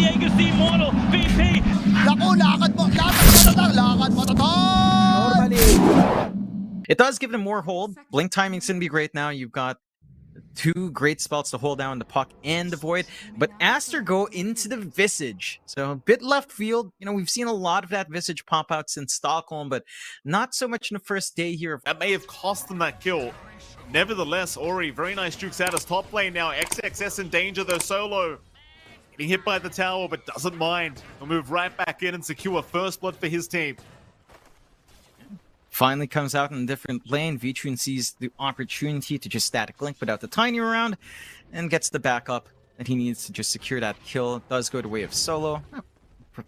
Diego's the immortal VP. Naku, lakad mo total! It does give them more hold. Blink timing's gonna be great now. You've got two great spells to hold down the puck and the void, but Aster go into the Visage. So a bit left field. You know, we've seen a lot of that Visage pop out since Stockholm, but not so much in the first day here. That may have cost them that kill. Nevertheless, Ori, very nice jukes out as top lane now. XXS in danger though, solo. Getting hit by the tower, but doesn't mind. He'll move right back in and secure first blood for his team. Finally comes out in a different lane. V-Tune sees the opportunity to just static link without the tiny around and gets the backup that he needs to just secure that kill. It does go the way of solo.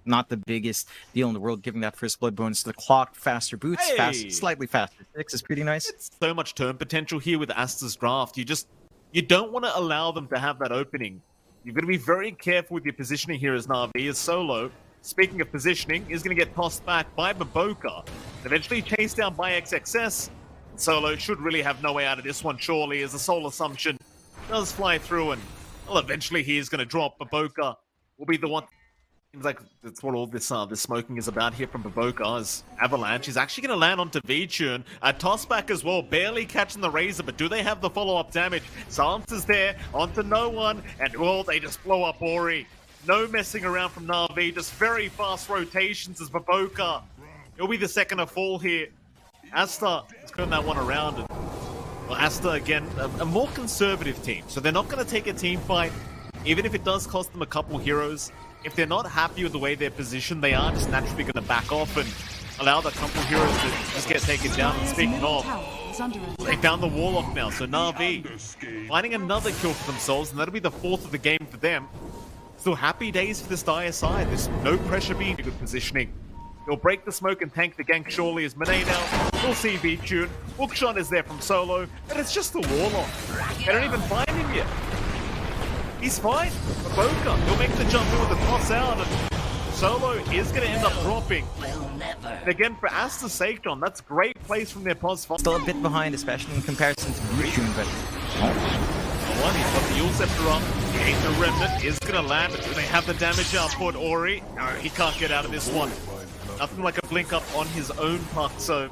Not the biggest deal in the world, giving that first blood bonus to the clock. Faster boots, Hey! slightly faster. 6 is pretty nice. It's so much turn potential here with Aster's draft. You don't want to allow them to have that opening. You've got to be very careful with your positioning here as Na'Vi, as solo. Speaking of positioning, is going to get tossed back by BO2, eventually chased down by XXS. Solo should really have no way out of this one, surely, as the Soul Assumption does fly through, and well, eventually he is going to drop. BO2 will be the one. Seems like that's what all this smoking is about here from BO2, as Avalanche is actually going to land onto V-Tune. A toss back as well, barely catching the Razor, but do they have the follow-up damage? Silence is there, onto no one, and well, they just blow up Ori. No messing around from Na'Vi, just very fast rotations as BO2. It'll be the second to fall here. Aster has turned that one around. And, well, Aster, again, a more conservative team. So they're not going to take a team fight, even if it does cost them a couple heroes. If they're not happy with the way they're positioned, they are just naturally going to back off and allow the couple heroes to just get taken down. And speaking of, they found the Warlock now. So Na'Vi finding another kill for themselves, and that'll be the fourth of the game for them. Still happy days for this dire side. There's no pressure being in good positioning. He'll break the smoke and tank the gank surely as Monet now. We'll see V-Tune. Hookshot is there from solo, but it's just the Warlock. They don't even find him yet. He's fine. BO2, he'll make the jump in with the toss out, and solo is going to end up dropping. And again, for Aster's sake, John, that's great plays from their pos. Still a bit behind, especially in comparison to V-Tune, but one, he's got the Yule Scepter up. The Remnant is going to land. Do they have the damage output, Ori? No, he can't get out of this one. Nothing like a blink up on his own puck. So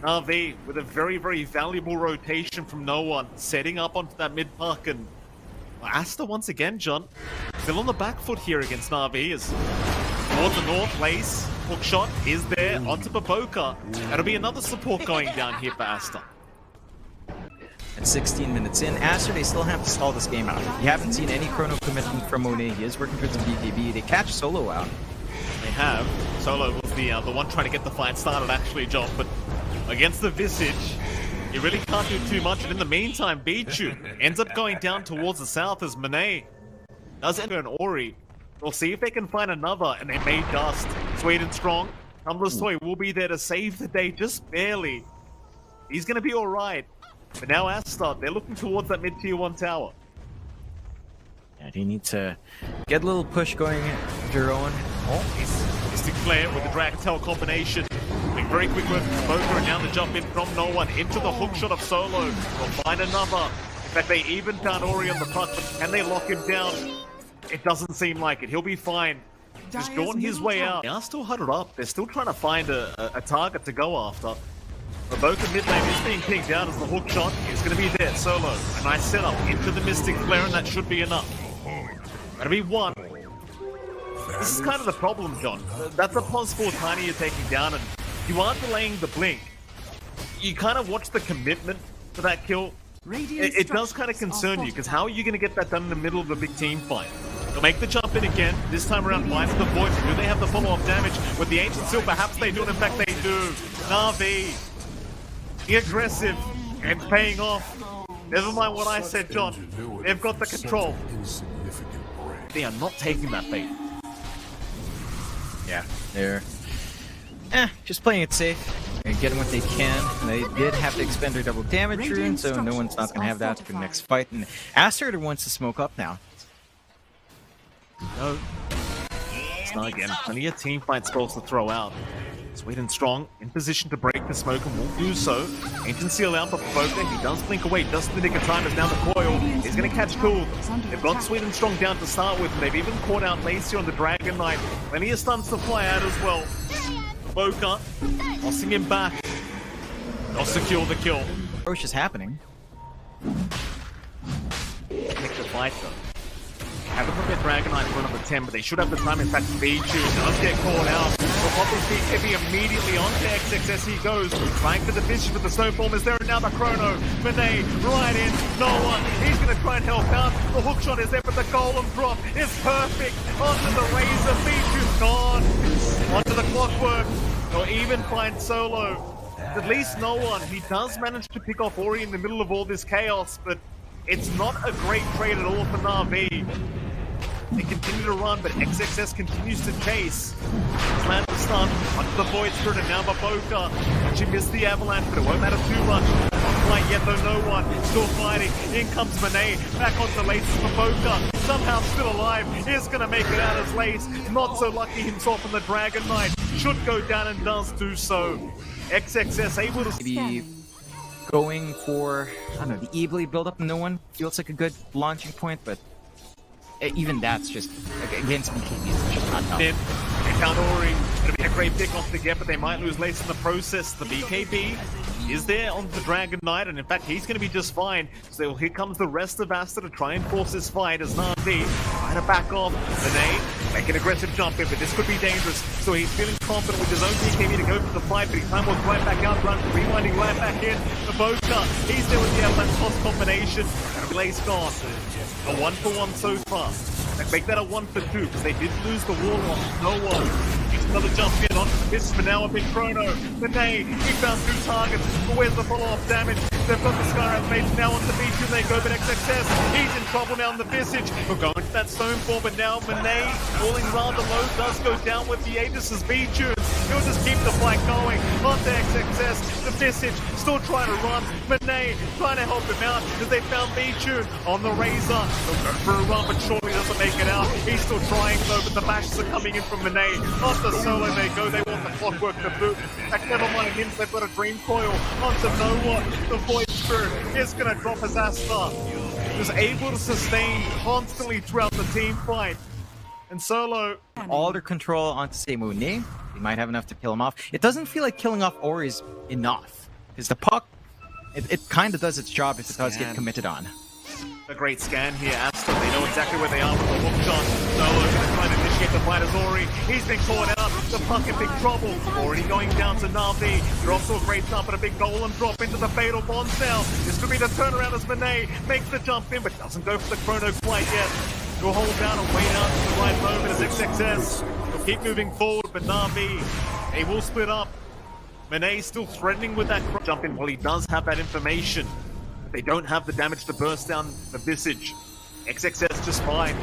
Na'Vi with a very, very valuable rotation from no one, setting up onto that mid puck. And Aster once again, John, still on the back foot here against Na'Vi. Is towards the north place. Hookshot is there onto BO2. That'll be another support going down here for Aster. At 16 minutes in, Aster, they still have to stall this game out. You haven't seen any chrono commitment from Monet. He is working for the BKB. They catch Solo out. They have. Solo was the one trying to get the fight started, actually, John. But against the Visage, you really can't do too much. And in the meantime, V-Tune ends up going down towards the south as Monet does enter an Ori. We'll see if they can find another, and they may just. Sweet and strong. Tumbler's Toy will be there to save the day, just barely. He's going to be all right. But now Aster, they're looking towards that mid-tier 1 tower. Yeah, they need to get a little push going of their own. Oh, Mystic Flare with the Dragon Tail combination. Being very quick work from BO2, and now the jump in from no one into the hookshot of Solo. They'll find another. In fact, they even found Ori on the puck, but can they lock him down? It doesn't seem like it. He'll be fine. Just going his way out. They are still huddled up. They're still trying to find a target to go after. BO2 mid lane is being pinged out as the hook shot is going to be there. Solo, a nice setup into the Mystic Flare, and that should be enough. That'll be one. This is kind of the problem, John. That's a possible tiny you're taking down, and you are delaying the blink. You kind of watch the commitment for that kill. It does kind of concern you, because how are you going to get that done in the middle of a big team fight? They'll make the jump in again, this time around finds the void. Do they have the follow-up damage with the Ancient Seal? Perhaps they do, and in fact they do. Na'Vi, aggressive and paying off. Never mind what I said, John. They've got the control. They are not taking that bait. Yeah, they're just playing it safe and getting what they can. They did have to expend their double damage rune, so no one's not going to have that for the next fight. And Aster wants to smoke up now. No. It's not again. Plenty of team fight spells to throw out. Sweden strong, in position to break the smoke and will do so. Ancient seal out, but Provoker, he does blink away, just in the nick of time as now the coil is going to catch cool. They've got Sweden strong down to start with, and they've even caught out Lacey on the Dragon Knight. Plenty of stunts to fly out as well. Provoker, tossing him back. They'll secure the kill. Approach is happening. Make the fight though. Haven't got their Dragon Knight for another 10, but they should have the time. In fact, B2 does get called out. The Poppers BKB immediately onto XXS he goes. Trying for the vision, but the Snowform is there, and now the Chrono. Monet right in, no one. He's going to try and help out. The hook shot is there, but the Golem drop is perfect. Onto the Razor, B2's gone. Onto the Clockwork. They'll even find Solo. At least no one. He does manage to pick off Ori in the middle of all this chaos, but it's not a great trade at all for Na'Vi. They continue to run, but XXS continues to chase. Slant the stun, onto the Void Spirit, and now Maboka. She missed the Avalanche, but it won't matter too much. Not quite yet, though, no one. Still fighting. In comes Monet. Back onto Lace's Maboka. Somehow still alive. Is going to make it out as Lace. Not so lucky himself on the Dragon Knight. Should go down and does do so. XXS able to... Maybe going for, I don't know, the E-Blade build-up. No one feels like a good launching point, but even that's just, against BKB, it's just not enough. They found Ori. It'll be a great pick off to get, but they might lose Lace in the process. The BKB is there on the Dragon Knight, and in fact, he's going to be just fine. So here comes the rest of Aster to try and force this fight as Na'Vi trying to back off. Monet make an aggressive jump in, but this could be dangerous. So he's feeling confident with his own BKB to go for the fight, but he time was right back out front, rewinding right back in. The Boca, he's there with the Avalanche toss combination, and Blaze gone. A 1-for-1 so far. And make that a 1-for-2, because they did lose the Warlock. No one. It's another jump in onto the Fist, but now a big Chrono. Monet, he found 2 targets, but where's the follow-up damage? They've got the Skyrim Mage now on the beach, and they go, but XXS, he's in trouble now in the Visage. We're going to that Stoneform, but now Monet, falling rather low, does go down with the Aegis' B-Tunes. He'll just keep the fight going. Onto XXS, the Visage, still trying to run. Monet, trying to help him out, because they found B-Tune on the Razor. They'll go for a run, but surely doesn't make it out. He's still trying, though, but the bashes are coming in from Monet. Off the Solo they go, they want the Clockwork to boot. Heck, never mind him, they've got a Dream Coil. Onto No One, the Void Spirit is going to drop his Aster. Just able to sustain constantly throughout the team fight. And Solo... all their control onto, say, Monet. They might have enough to kill him off. It doesn't feel like killing off Ori is enough. Because the puck, it kind of does its job if it does get committed on. A great scan here, Aster. They know exactly where they are with the hook shot. Solo going to try and initiate the fight as Ori. He's been caught out. The puck in big trouble. Already going down to Na'Vi. They're also a great jump and a big Golem drop into the Fatal Bonds now. This could be the turnaround as Monet makes the jump in, but doesn't go for the Chrono quite yet. He'll hold down and wait out at the right moment as XXS. He'll keep moving forward, but Na'Vi, they will split up. Monet still threatening with that jump in. Well, he does have that information. They don't have the damage to burst down the Visage. XXS just fine.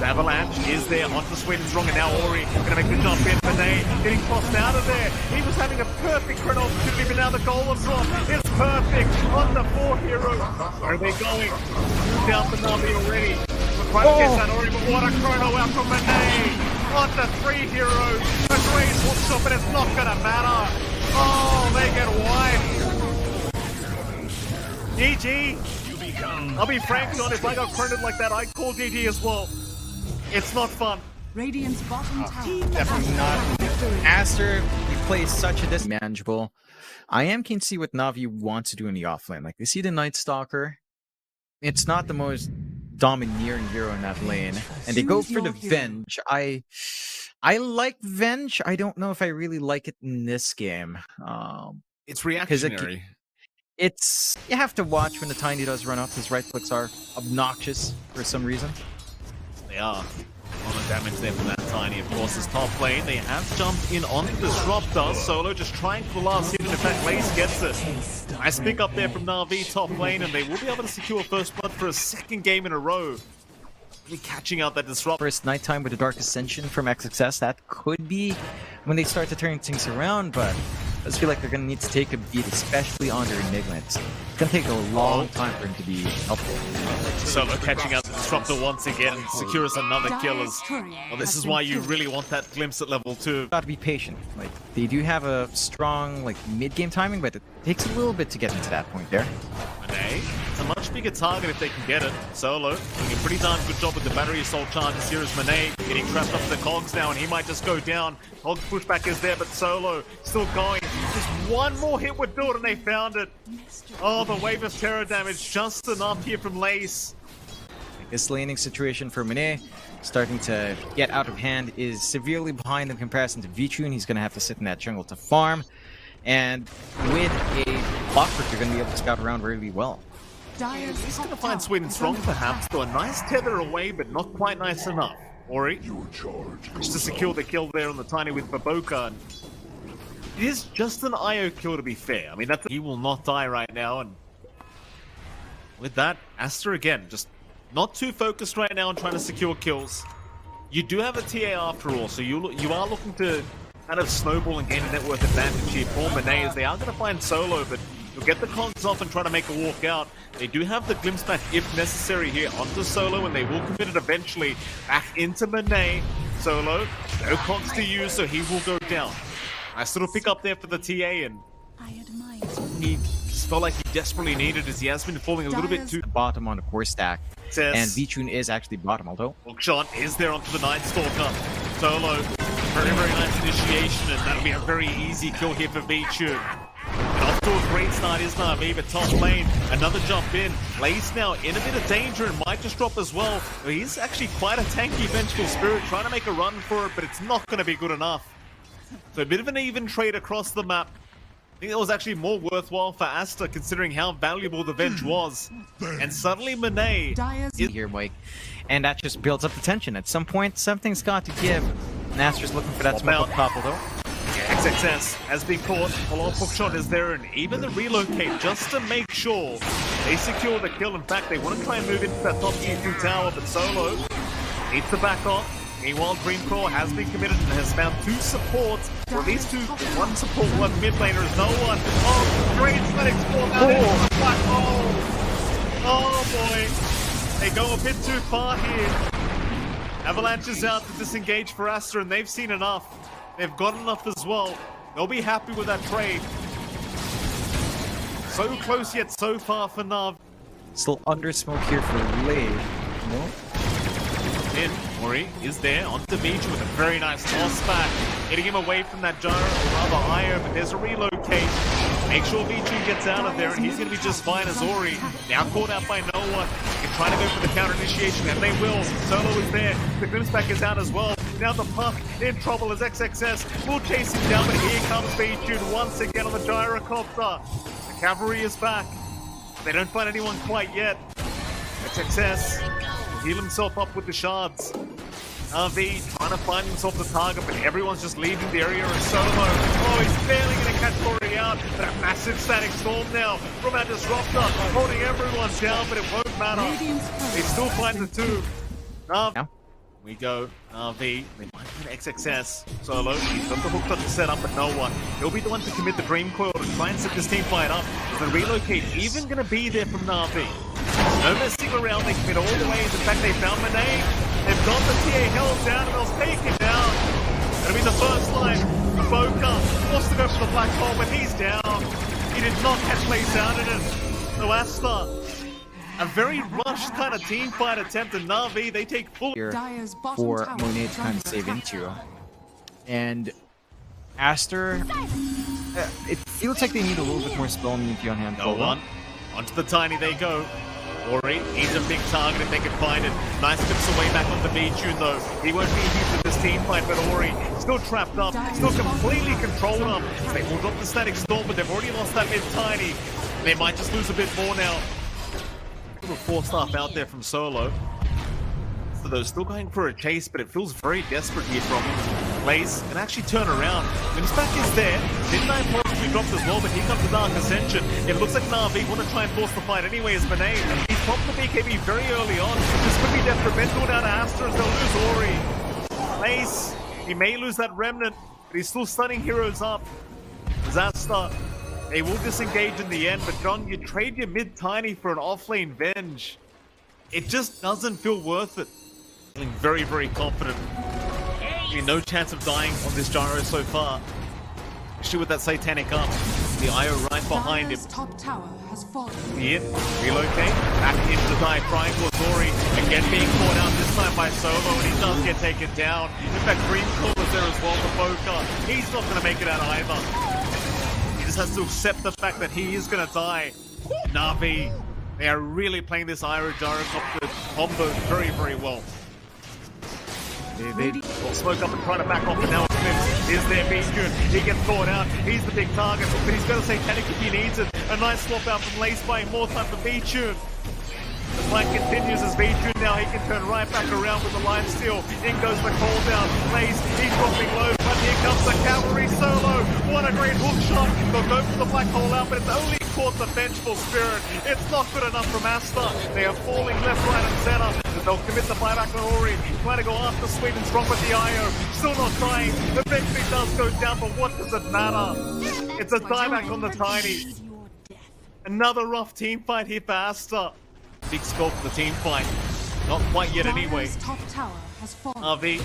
The Avalanche is there onto Sweden strong, and now Ori gonna make the jump in. Monet getting tossed out of there. He was having a perfect chrono opportunity, but now the Golem drop is perfect on the 4 heroes. Where are they going? Down for Na'Vi already. We're trying to catch that Ori, but what a chrono out from Monet. On the 3 heroes. A great hook shot, but it's not gonna matter. Oh, they get wiped. GG. I'll be frank, John, if I got chronoed like that, I'd call GG as well. It's not fun. Radiant's bottom tower. Definitely not. Aster, he plays such a manageable. I am keen to see what Na'Vi wants to do in the offlane. Like, they see the Night Stalker. It's not the most domineering hero in that lane. And they go for the Venge. I like Venge. I don't know if I really like it in this game. It's reactionary. It's, you have to watch when the Tiny does run up. His right clicks are obnoxious for some reason. They are. A lot of damage there from that Tiny, of course, is top lane. They have jumped in onto the Disruptor. Solo just trying for the last hit, and in fact, Lace gets it. Nice pick up there from Na'Vi top lane, and they will be able to secure first blood for a 2nd game in a row. Really catching out that Disruptor. First nighttime with the Dark Ascension from XXS. That could be when they start to turn things around, but just feel like they're going to need to take a beat, especially on their Enigma. It's going to take a long time for him to be helpful. Solo catching out the Disruptor once again and secures another kill. Well, this is why you really want that glimpse at level 2. Got to be patient. Like, they do have a strong like mid-game timing, but it takes a little bit to get into that point there. Monet, it's a much bigger target if they can get it. Solo doing a pretty darn good job with the battery assault charges here as Monet getting trapped up the cogs now, and he might just go down. Cogs pushback is there, but Solo still going. Just one more hit would do it, and they found it. Oh, the wave of terror damage just enough here from Lace. This laning situation for Monet starting to get out of hand, is severely behind in comparison to V2, and he's going to have to sit in that jungle to farm. And with a blocker, you're going to be able to scout around really well. He's going to find sweet and strong, perhaps, though a nice tether away, but not quite nice enough. Ori, just to secure the kill there on the Tiny with Baboka. It is just an IO kill, to be fair. I mean, he will not die right now, and with that, Aster again, just not too focused right now on trying to secure kills. You do have a TA after all, so you are looking to kind of snowball and gain a net worth advantage here for Monet, as they are going to find Solo, but you'll get the cogs off and try to make a walk out. They do have the glimpse back if necessary here onto Solo, and they will commit it eventually back into Monet. Solo, no cogs to use, so he will go down. Nice little pick up there for the TA, and he just felt like he desperately needed, as he has been falling a little bit too bottom on the core stack. And V-Tune is actually bottom, although hookshot is there onto the Night Stalker. Solo, very, very nice initiation, and that'll be a very easy kill here for V-Tune. And off to a great start is Na'Vi, but top lane, another jump in. Lace now in a bit of danger and might just drop as well. He's actually quite a tanky Vengeful Spirit, trying to make a run for it, but it's not going to be good enough. So a bit of an even trade across the map. I think it was actually more worthwhile for Aster, considering how valuable the Venge was. And suddenly Monet is here, Mike. And that just builds up the tension. At some point, something's got to give. And Aster's looking for that smoke up top, although. XXS has been caught. Follow-up hookshot is there, and even the relocate just to make sure they secure the kill. In fact, they want to try and move into that top G2 tower, but Solo needs to back off. Meanwhile, Dreamcraw has been committed and has found 2 supports. Well, these 2, 1 support, 1 mid laner is no one. Oh, great Static Storm out into the black hole. Oh boy, they go a bit too far here. Avalanche is out to disengage for Aster, and they've seen enough. They've got enough as well. They'll be happy with that trade. So close yet so far for Nav. Still under smoke here for Lay. No? Ori is there onto Beach with a very nice toss back, getting him away from that gyro, or rather IO, but there's a relocate. Make sure V2 gets out of there, and he's going to be just fine as Ori. Now caught out by no one. They're trying to go for the counter initiation, and they will. Solo is there. The glimpse back is out as well. Now the Puck in trouble as XXS will chase him down, but here comes V2 once again on the gyrocopter. The cavalry is back. They don't find anyone quite yet. XXS heal himself up with the shards. RV trying to find himself the target, but everyone's just leaving the area as Solo. Oh, he's barely going to catch Ori out. But a massive Static Storm now from our Disruptor, holding everyone down, but it won't matter. They still find the 2. We go. RV, they might get XXS. Solo, he's got the hook shot to set up, but no one. He'll be the one to commit the Dream Coil to try and set this team fight up. The relocate even going to be there from Na'Vi. No messing around, they commit all the way. In fact, they found Monet. They've got the TA held down, and they'll take it down. That'll be the first line. Boca wants to go for the black hole, but he's down. He did not catch Lace out in it. So Aster, a very rushed kind of team fight attempt, and Na'Vi, they take full here for Monet to kind of save into. And Aster, it feels like they need a little bit more spell immunity on hand. No one. Onto the Tiny they go. Ori, he's a big target if they can find it. Nice tips away back on the V-Tune though. He won't be used with this team fight, but Ori still trapped up, still completely controlled up. They will drop the Static Storm, but they've already lost that mid-Tiny. They might just lose a bit more now. Little 4-staff out there from Solo. So they're still going for a chase, but it feels very desperate here from him. Lace can actually turn around. Glimpseback is there. Midnight probably dropped as well, but here comes the Dark Ascension. It looks like Na'Vi want to try and force the fight anyway as Monet. He's popped the BKB very early on. This could be detrimental now to Aster as they'll lose Ori. Lace, he may lose that Remnant, but he's still stunning heroes up. Aster, they will disengage in the end, but John, you trade your mid tiny for an offlane Venge. It just doesn't feel worth it. Feeling very, very confident. No chance of dying on this gyro so far. Especially with that satanic up. The IO right behind him. Dire's top tower has fallen. Hit, relocate, back into the dive triangle. Zori again being caught out this time by Solo, and he does get taken down. In fact, Green Call is there as well for Boca. He's not going to make it out either. He just has to accept the fact that he is going to die. Na'Vi, they are really playing this Iroh Gyrocopter combo very, very well. They will smoke up and try to back off, and now it's Clips. Is there B-Tune? He gets thought out. He's the big target, but he's got to say Satanic if he needs it. A nice swap out from Lace, buying more time for B-Tune. The flank continues as B-Tune now. He can turn right back around with the line steal. In goes the call down. Lace, he's dropping low, but here comes the cavalry Solo. What a great hook shot. They'll go for the black hole out, but it's only caught the vengeful spirit. It's not good enough from Aster. They are falling left, right, and center. They'll commit the buyback on Ori. Trying to go after Sweet and strong with the IO. Still not dying. The victory does go down, but what does it matter? It's a dieback on the Tiny. Another rough team fight here for Aster. Big scope for the team fight. Not quite yet anyway. Dire's top tower has fallen. RV.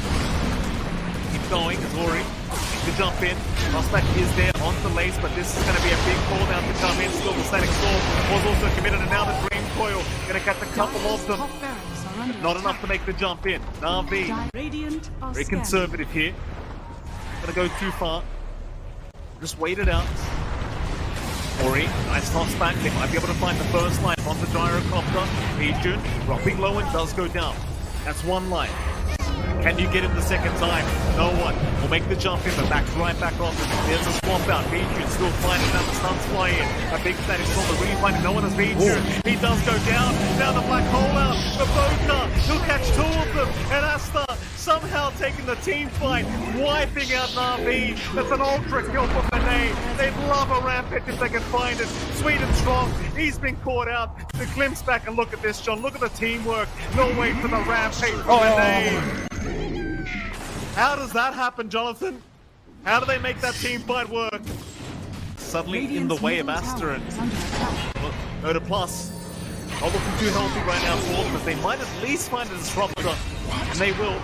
Keep going as Ori. To jump in. Prospect is there on the Lace, but this is going to be a big call down to come in. Still the Static Storm was also committed, and now the Green Coil. Going to catch a couple of them. Top barracks are under Not attack. enough to make the jump in. Na'Vi, Radiant are very scanning. conservative here. Gonna go too far. Just wait it out. Ori, nice toss back. They might be able to find the first line on the gyrocopter. Legion dropping low and does go down. That's one line. Can you get it the second time? No one will make the jump in, but back right back off. There's a swamp out. Legion still finding now the stuns fly in. A big Static Storm, the refind. No one has Legion. He does go down. Now the black hole out. The Boca, he'll catch two of them. And Aster somehow taking the team fight, wiping out Na'Vi. That's an ultra kill for Monet. They'd love a rampage if they can find it. Sweet and strong. He's been caught out. To glimpse back and look at this, John. Look at the teamwork. No wait for the rampage for Monet. How does that happen, Jonathan? How do they make that team fight work? Suddenly in the way of Aster and Dota Plus. Not looking too healthy right now for them, but they might at least find a disruptor. And they will.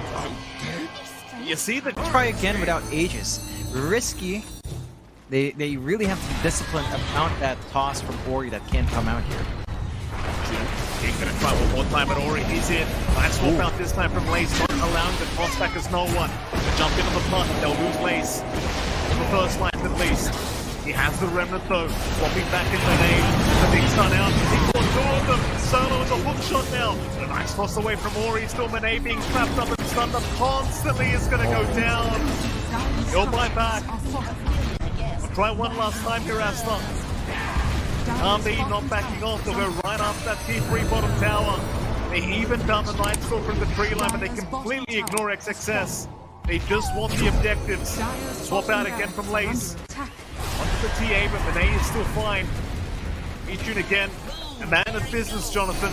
You see the Try again without Aegis. Risky. They really have to be disciplined about that toss from Ori that can't come out here. He's gonna try one more time, but Ori is in. Nice swap out this time from Lace, not allowing the toss back as no one. To jump into the punt, they'll lose Lace. The first line at least. He has the remnant though, swapping back into the nade. The big stun out, he caught two of them. Solo is a hook shot now. A nice toss away from Ori, still Monet being trapped up and stunned up constantly is gonna go down. He'll buy back. I'll try one last time here, Aster. Na'Vi not backing off, they'll go right after that T3 bottom tower. They even down the Night Stalker from the tree line, but they completely ignore XXS. They just want the objectives. Swap out again from Lace. Onto the TA, but Monet is still fine. B-Tune again. A man of business, Jonathan.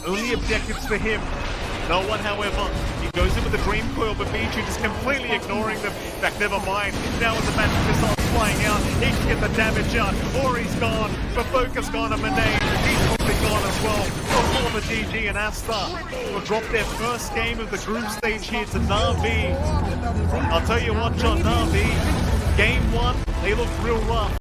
Only objectives for him. No one, however. He goes in with the Dream Coil, but B-Tune is completely ignoring them. In fact, never mind. Now with the magic missiles flying out, he can get the damage out. Ori's gone, but Boca's gone, and Monet, he's probably gone as well. Before the GG and Aster will drop their first game of the group stage here to Na'Vi. I'll tell you what, John, Na'Vi, game one, they look real rough.